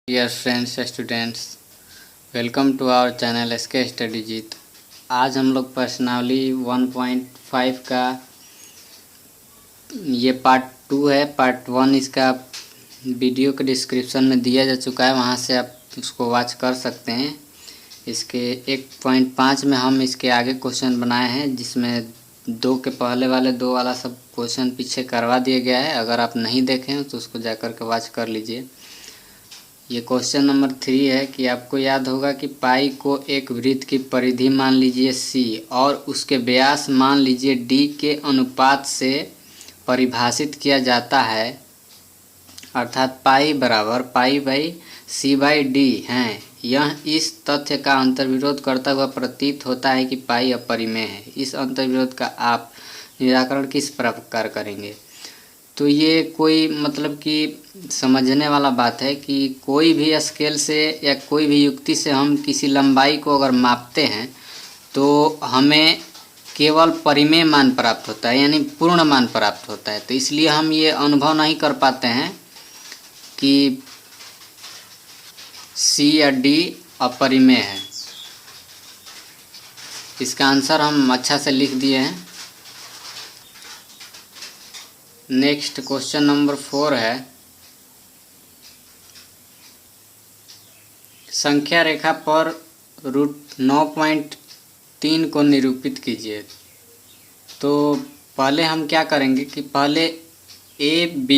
Dear friends students, welcome to our channel SK study Jeet. आज हम लोग प्रश्नावली 1.5 का ये पार्ट 2 है। पार्ट 1 इसका वीडियो के डिस्क्रिप्शन में दिया जा चुका है, वहाँ से आप उसको वॉच कर सकते हैं। इसके 1.5 में हम इसके आगे क्वेश्चन बनाए हैं, जिसमें 2 के पहले वाले 2 वाला सब क्वेश्चन पीछे करवा दिया गया है। अगर आप नहीं देखें तो उसको जाकर के वॉच कर लीजिए। ये क्वेश्चन नंबर 3 है कि आपको याद होगा कि पाई को एक वृत्त की परिधि मान लीजिए C और उसके व्यास मान लीजिए D के अनुपात से परिभाषित किया जाता है, अर्थात पाई बराबर पाई बाई C/D है। यह इस तथ्य का अंतर्विरोध करता हुआ प्रतीत होता है कि पाई अपरिमेय है। इस अंतर्विरोध का आप निराकरण किस प्रकार करेंगे? तो ये कोई मतलब कि समझने वाला बात है कि कोई भी स्केल से या कोई भी युक्ति से हम किसी लंबाई को अगर मापते हैं तो हमें केवल परिमेय मान प्राप्त होता है, यानी पूर्ण मान प्राप्त होता है। तो इसलिए हम ये अनुभव नहीं कर पाते हैं कि C या D अपरिमेय है। इसका आंसर हम अच्छा से लिख दिए हैं। नेक्स्ट क्वेश्चन नंबर 4 है, संख्या रेखा पर √9.3 को निरूपित कीजिए। तो पहले हम क्या करेंगे कि पहले AB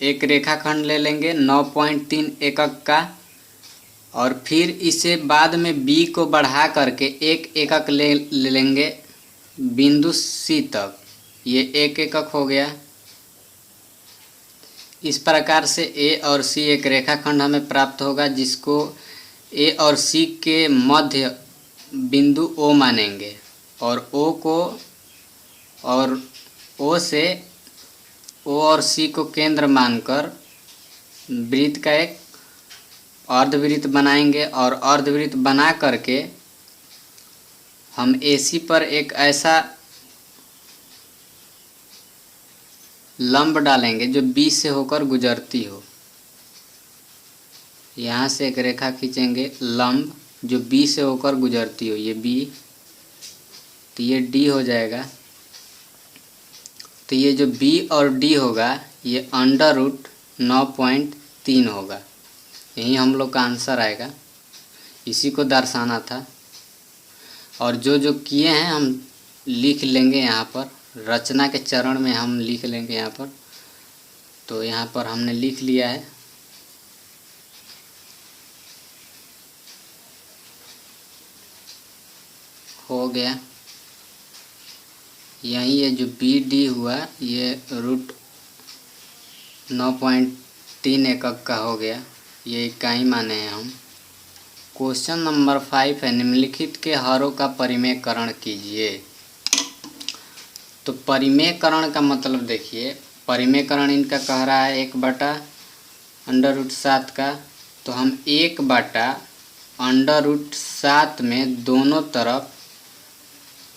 एक रेखाखंड ले लेंगे 9.3 एकक का, और फिर इसे बाद में B को बढ़ा करके एक एकक ले लेंगे बिंदु C तक। ये 1 एकक हो गया। इस प्रकार से A और C एक रेखाखंड हमें प्राप्त होगा, जिसको A और C के मध्य बिंदु O मानेंगे, और O को और O से O और C को केंद्र मानकर वृत्त का एक अर्धवृत्त बनाएंगे, और अर्धवृत्त बना करके हम AC पर एक ऐसा लंब डालेंगे जो B से होकर गुजरती हो। यहाँ से एक रेखा खींचेंगे लंब जो B से होकर गुजरती हो, ये B, तो ये D हो जाएगा। तो ये जो B और D होगा ये √9.3 होगा। यही हम लोग का आंसर आएगा। इसी को दर्शाना था, और जो जो किए हैं हम लिख लेंगे यहाँ पर, रचना के चरण में हम लिख लेंगे यहाँ पर। तो यहाँ पर हमने लिख लिया है। हो गया। यही ये जो BD हुआ ये √9.3 एकक का हो गया। ये इकाई माने हैं हम। क्वेश्चन नंबर 5 है, निम्नलिखित के हरों का परिमेयकरण कीजिए। तो परिमेयकरण का मतलब देखिए, परिमेयकरण इनका कह रहा है 1/√7 का। तो हम 1/√7 में दोनों तरफ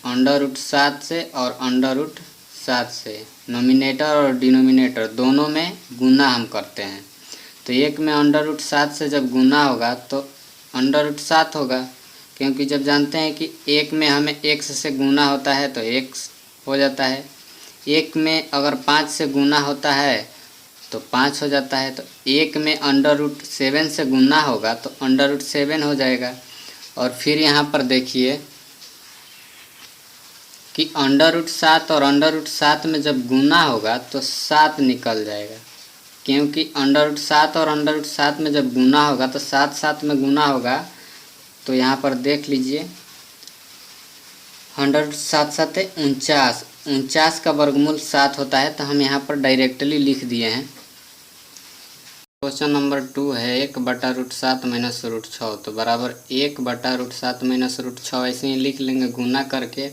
√7 से और √7 से नोमिनेटर और डिनोमिनेटर दोनों में गुना हम करते हैं। तो एक में √7 से जब गुना होगा तो √7 होगा, क्योंकि जब जानते हैं कि एक में हमें x से गुना होता है तो x हो जाता है। एक में अगर 5 से गुना होता है तो 5 हो जाता है। तो एक में √7 से गुना होगा तो √7 हो जाएगा। और फिर यहाँ पर देखिए कि √7 और √7 में जब गुना होगा तो 7 निकल जाएगा, क्योंकि √7 और √7 में जब गुना होगा तो 7 में गुना होगा। तो यहाँ पर देख लीजिए 100 7 49 का वर्गमूल 7 होता है। तो हम यहाँ पर डायरेक्टली लिख दिए हैं। क्वेश्चन नंबर 2 है, 1/√7 - √6 तो बराबर 1/√7 - √6 ऐसे ही लिख लेंगे गुना करके।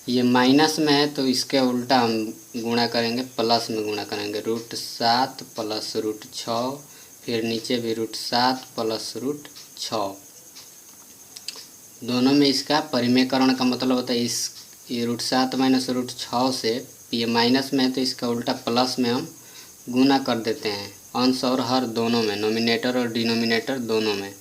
ये माइनस में है तो इसके उल्टा हम गुणा करेंगे, प्लस में गुणा करेंगे। √7 + √6, फिर नीचे भी √7 + √6। दोनों में इसका परिमेयकरण का मतलब होता है ये √7 - √6 से, ये माइनस में है तो इसका उल्टा प्लस में हम गुना कर देते हैं। अंश और हर दोनों में, नोमिनेटर और डिनोमिनेटर दोनों में।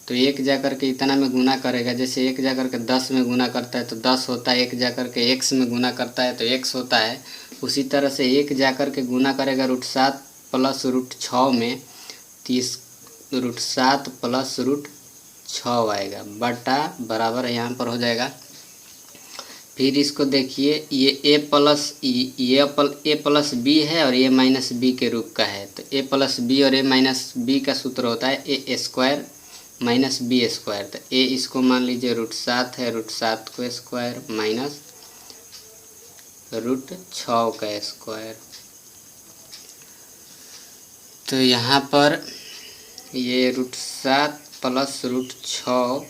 तो एक जा कर के इतना में गुना करेगा, जैसे एक जा कर के 10 में गुना करता है तो 10 होता है, एक जा कर के x में गुना करता है तो x होता है। उसी तरह से एक जा कर के गुना करेगा √7 प्लस √6 में, तो इस √7 प्लस √6 आएगा, बटा बराबर यहाँ पर हो जाएगा। फिर इसको देखिए, ये a प्लस b है और a माइनस b के रूप का है। तो a प्लस b और a माइनस b का सूत्र होता है a square minus b square. तो a इसको मान लीजिए √7 है, √7 को स्क्वायर माइनस √6 का स्क्वायर। तो यहाँ पर ये √7 प्लस √6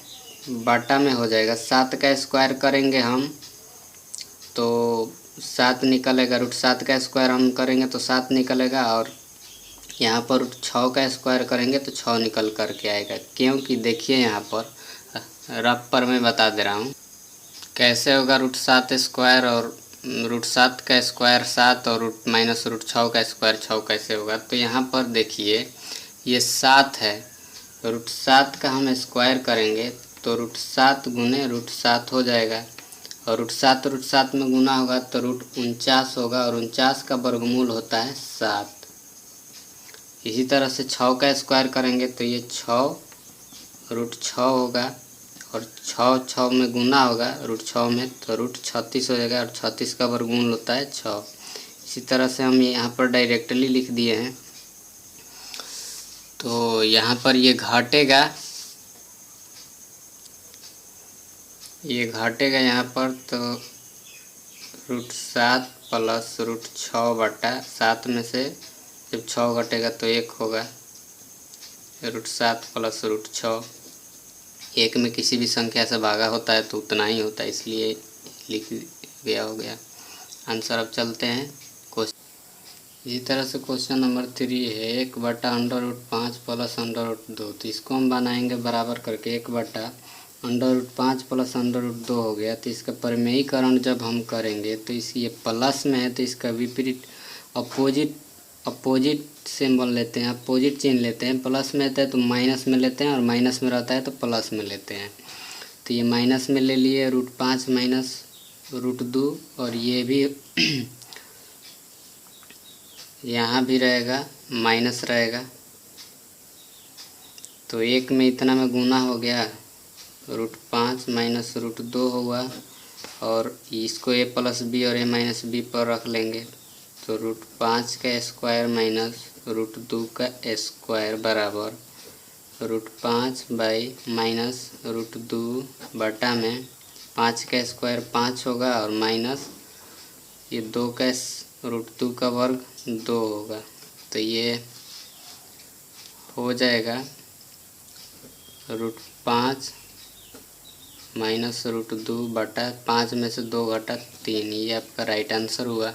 बाटा में हो जाएगा। 7 का स्क्वायर करेंगे हम तो 7 निकलेगा, √7 का स्क्वायर हम करेंगे तो 7 निकलेगा, और यहाँ पर √6 का स्क्वायर करेंगे तो 6 निकल कर के आएगा। क्योंकि देखिए यहाँ पर रफ पर मैं बता दे रहा हूँ कैसे होगा। √7 स्क्वायर और √7 का स्क्वायर 7 और माइनस √6 का स्क्वायर 6 कैसे होगा। तो यहाँ पर देखिए ये 7 है, √7 का हम स्क्वायर करेंगे तो √7 गुने √7 हो जाएगा, और √7 में गुना होगा तो √49 होगा, और 49 का वर्गमूल होता है 7। इसी तरह से 6 का स्क्वायर करेंगे तो ये 6 √6 होगा, और 6 में गुना होगा √6 में तो √36 हो जाएगा, और 36 का वर्गमूल होता है 6। इसी तरह से हम यहाँ पर डायरेक्टली लिख दिए हैं। तो यहाँ पर ये घटेगा यहाँ पर, तो √7 प्लस √6 बटा 7 में से जब 6 घटेगा तो 1 होगा। √7 प्लस √6, 1 में किसी भी संख्या से भागा होता है तो उतना ही होता है, इसलिए लिख गया हो गया आंसर। अब चलते हैं क्वेश्चन। इसी तरह से क्वेश्चन नंबर 3 है 1/√5 प्लस √2। तो इसको हम बनाएंगे बराबर करके 1/√5 प्लस √2 हो गया। तो इसका परिमेयीकरण जब हम करेंगे तो ये प्लस में है तो इसका विपरीत अपोजिट सिंबल लेते हैं, अपोजिट चिन्ह लेते हैं। प्लस में रहता है तो माइनस में लेते हैं, और माइनस में रहता है तो प्लस में लेते हैं। तो ये माइनस में ले लिए √5 माइनस √2, और ये भी यहाँ भी रहेगा माइनस रहेगा। तो 1 में इतना में गुना हो गया, √5 माइनस √2 हुआ, और इसको a प्लस b और a माइनस b पर रख लेंगे तो √5 का स्क्वायर माइनस √2 का स्क्वायर बराबर √5 बाई माइनस √2 बटा में 5 का स्क्वायर 5 होगा, और माइनस ये 2 का √2 का वर्ग 2 होगा। तो ये हो जाएगा √5 माइनस √2 बटा 5 में से 2 घटा 3, ये आपका राइट आंसर हुआ।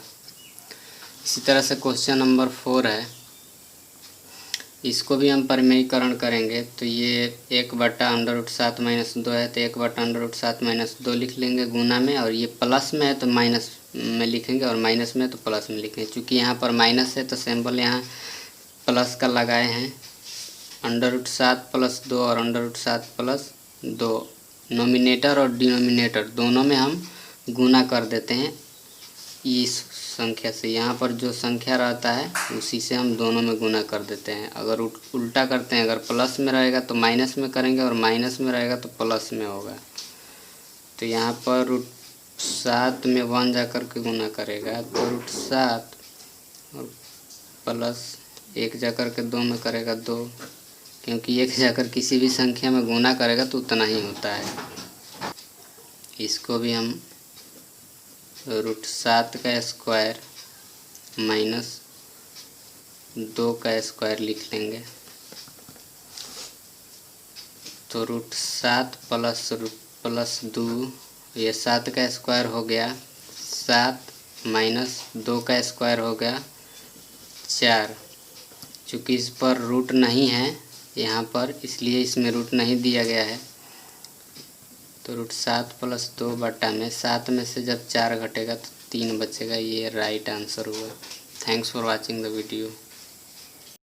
इसी तरह से क्वेश्चन नंबर 4 है, इसको भी हम परिमेयीकरण करेंगे। तो ये 1/√7 माइनस 2 है तो 1/√7 माइनस 2 लिख लेंगे गुना में, और ये प्लस में है तो माइनस में लिखेंगे, और माइनस में तो प्लस में लिखेंगे। चूँकि यहाँ पर माइनस है तो सिंबल यहाँ प्लस का लगाए हैं। √7 प्लस 2 और √7 प्लस 2, नोमिनेटर और डिनोमिनेटर दोनों में हम गुना कर देते हैं इस संख्या से। यहाँ पर जो संख्या रहता है उसी से हम दोनों में गुना कर देते हैं। अगर उल्टा करते हैं, अगर प्लस में रहेगा तो माइनस में करेंगे, और माइनस में रहेगा तो प्लस में होगा। तो यहाँ पर √7 में 1 जा कर के गुना करेगा तो √7 और प्लस 1 जा कर के 2 में करेगा 2, क्योंकि 1 जाकर किसी भी संख्या में गुना करेगा तो उतना ही होता है। इसको भी हम √7 का स्क्वायर माइनस 2 का स्क्वायर लिख लेंगे। तो √7 प्लस 2, ये 7 का स्क्वायर हो गया 7 माइनस 2 का स्क्वायर हो गया 4। चूँकि इस पर रूट नहीं है यहाँ पर, इसलिए इसमें रूट नहीं दिया गया है। तो √7 प्लस 2 बटा में 7 में से जब 4 घटेगा तो 3 बचेगा। ये राइट आंसर हुआ। Thanks for watching the video.